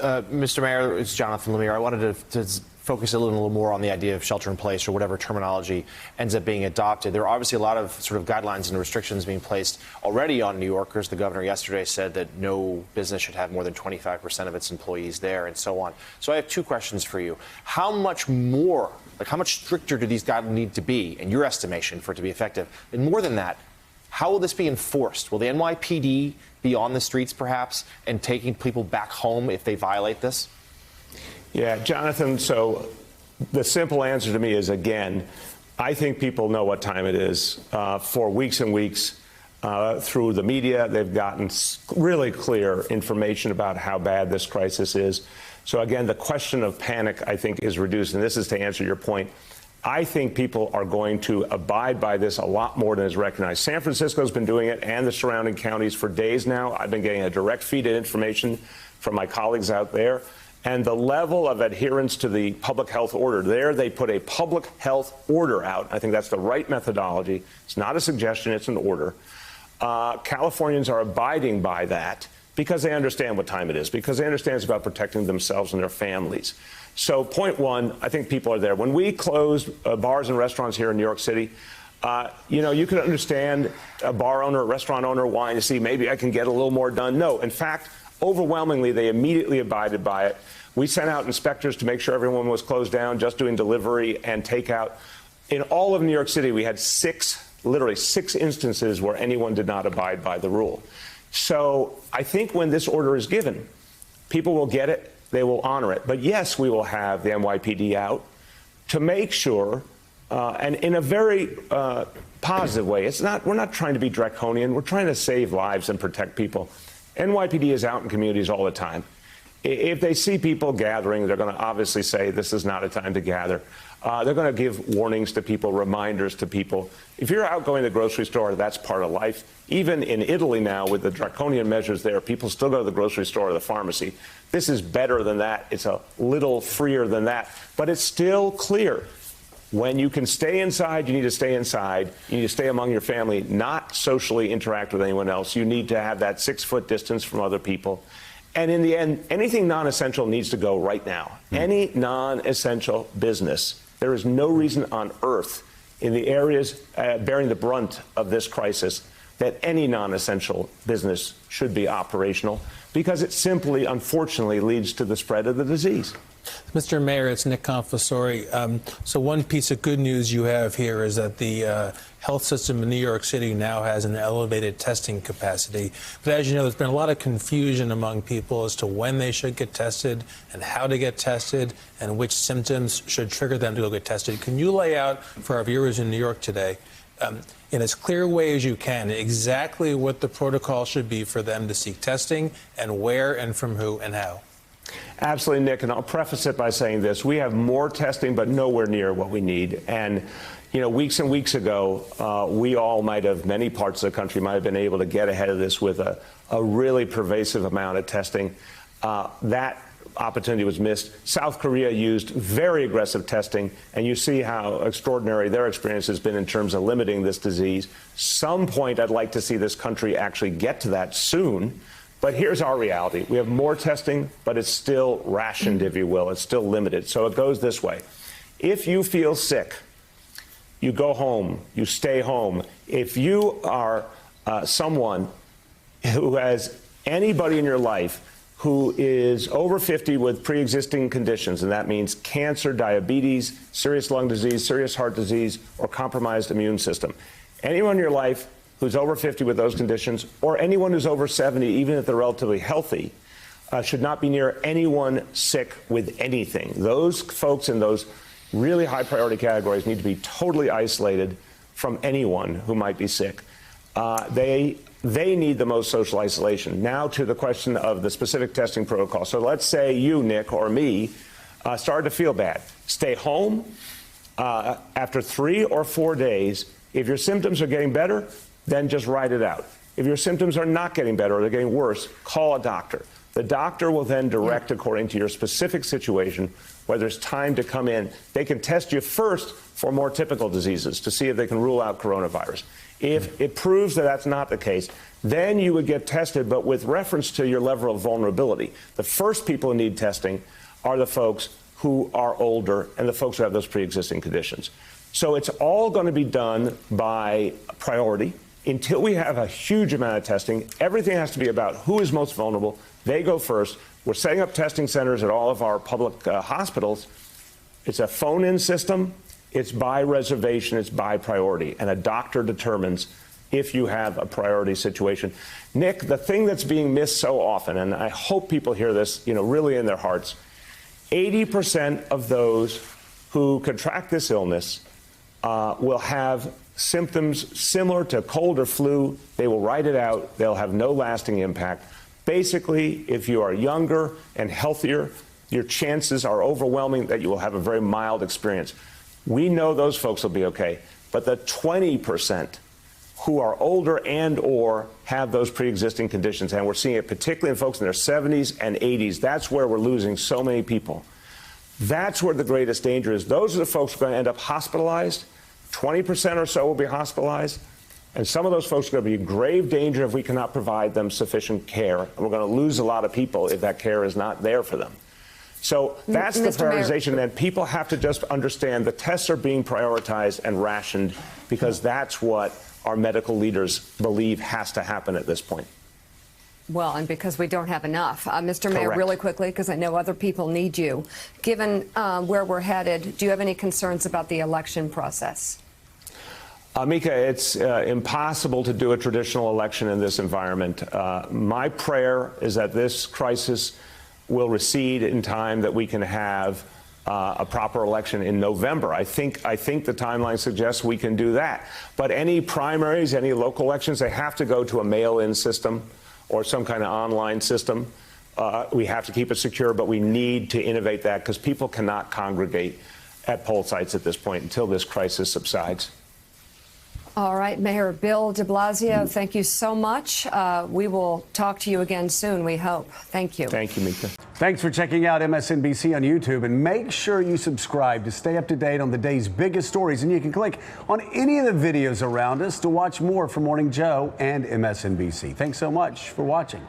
Mr. Mayor, it's Jonathan Lemire. I wanted to focus a little more on the idea of shelter in place, or whatever terminology ends up being adopted. There are obviously a lot of sort of guidelines and restrictions being placed already on New Yorkers. The governor yesterday said that no business should have more than 25% of its employees there, and so on. So I have two questions for you. How much more, how much stricter do these guidelines need to be, in your estimation, for it to be effective? And more than that, how will this be enforced? Will the NYPD be on the streets, perhaps, and taking people back home if they violate this? Yeah, Jonathan, so the simple answer to me is, again, I think people know what time it is. For weeks and weeks, through the media, they've gotten really clear information about how bad this crisis is. So, again, the question of panic, I think, is reduced. And this is to answer your point. I think people are going to abide by this a lot more than is recognized. San Francisco's been doing it, and the surrounding counties, for days now. I've been getting a direct feed of information from my colleagues out there. And the level of adherence to the public health order, there they put a public health order out. I think that's the right methodology. It's not a suggestion, it's an order. Californians are abiding by that because they understand what time it is, because they understand it's about protecting themselves and their families. So point one, I think people are there. When we closed bars and restaurants here in New York City, you could understand a bar owner, a restaurant owner wanting to see maybe I can get a little more done. No, in fact, overwhelmingly, they immediately abided by it. We sent out inspectors to make sure everyone was closed down, just doing delivery and takeout. In all of New York City, we had literally six instances where anyone did not abide by the rule. So I think when this order is given, people will get it. They will honor it. But yes, we will have the NYPD out to make sure, and in a very positive way. We're not trying to be draconian. We're trying to save lives and protect people. NYPD is out in communities all the time. If they see people gathering, they're going to obviously say this is not a time to gather. They're going to give warnings to people, reminders to people. If you're out going to the grocery store, that's part of life. Even in Italy now, with the draconian measures there, people still go to the grocery store or the pharmacy. This is better than that. It's a little freer than that. But it's still clear. When you can stay inside, you need to stay inside. You need to stay among your family, not socially interact with anyone else. You need to have that 6-foot distance from other people. And in the end, anything non-essential needs to go right now. Any non-essential business. There is no reason on earth in the areas bearing the brunt of this crisis that any non-essential business should be operational, because it simply, unfortunately, leads to the spread of the disease. Mr. Mayor, it's Nick Confessori. So one piece of good news you have here is that the health system in New York City now has an elevated testing capacity. But as you know, there's been a lot of confusion among people as to when they should get tested and how to get tested and which symptoms should trigger them to go get tested. Can you lay out for our viewers in New York today, in as clear a way as you can, exactly what the protocol should be for them to seek testing and where and from who and how? Absolutely, Nick, and I'll preface it by saying this. We have more testing, but nowhere near what we need. And, weeks and weeks ago, we all many parts of the country might have been able to get ahead of this with a really pervasive amount of testing. That opportunity was missed. South Korea used very aggressive testing, and you see how extraordinary their experience has been in terms of limiting this disease. Some point I'd like to see this country actually get to that soon. But here's our reality. We have more testing, but it's still rationed, if you will. It's still limited. So it goes this way. If you feel sick, you go home, you stay home. If you are someone who has anybody in your life who is over 50 with pre-existing conditions, and that means cancer, diabetes, serious lung disease, serious heart disease, or compromised immune system, anyone in your life who's over 50 with those conditions, or anyone who's over 70, even if they're relatively healthy, should not be near anyone sick with anything. Those folks in those really high priority categories need to be totally isolated from anyone who might be sick. They need the most social isolation. Now to the question of the specific testing protocol. So let's say you, Nick, or me, started to feel bad. Stay home. After 3 or 4 days, if your symptoms are getting better, then just ride it out. If your symptoms are not getting better or they're getting worse, call a doctor. The doctor will then direct according to your specific situation whether it's time to come in. They can test you first for more typical diseases to see if they can rule out coronavirus. If it proves that that's not the case, then you would get tested, but with reference to your level of vulnerability. The first people who need testing are the folks who are older and the folks who have those pre-existing conditions. So it's all going to be done by priority. Until we have a huge amount of testing, everything has to be about who is most vulnerable. They go first. We're setting up testing centers at all of our public hospitals. It's a phone-in system. It's by reservation. It's by priority. And a doctor determines if you have a priority situation. Nick, the thing that's being missed so often, and I hope people hear this, really in their hearts, 80% of those who contract this illness will have symptoms similar to cold or flu. They will ride it out. They'll have no lasting impact. Basically, if you are younger and healthier, your chances are overwhelming that you will have a very mild experience. We know those folks will be okay. But the 20% who are older and or have those pre-existing conditions, and we're seeing it particularly in folks in their 70s and 80s, that's where we're losing so many people. That's where the greatest danger is. Those are the folks who are going to end up hospitalized. 20% or so will be hospitalized. And some of those folks are going to be in grave danger if we cannot provide them sufficient care. And we're going to lose a lot of people if that care is not there for them. So that's the prioritization. And people have to just understand the tests are being prioritized and rationed because that's what our medical leaders believe has to happen at this point. Well, and because we don't have enough. Mr. Mayor, Correct. really quickly, because I know other people need you. Given where we're headed, do you have any concerns about the election process? Mika, it's impossible to do a traditional election in this environment. My prayer is that this crisis will recede in time, that we can have a proper election in November. I think the timeline suggests we can do that. But any primaries, any local elections, they have to go to a mail-in system or some kind of online system. We have to keep it secure, but we need to innovate that because people cannot congregate at poll sites at this point until this crisis subsides. All right, Mayor Bill de Blasio, thank you so much. We will talk to you again soon, we hope. Thank you. Thank you, Mika. Thanks for checking out MSNBC on YouTube, and make sure you subscribe to stay up to date on the day's biggest stories. And you can click on any of the videos around us to watch more from Morning Joe and MSNBC. Thanks so much for watching.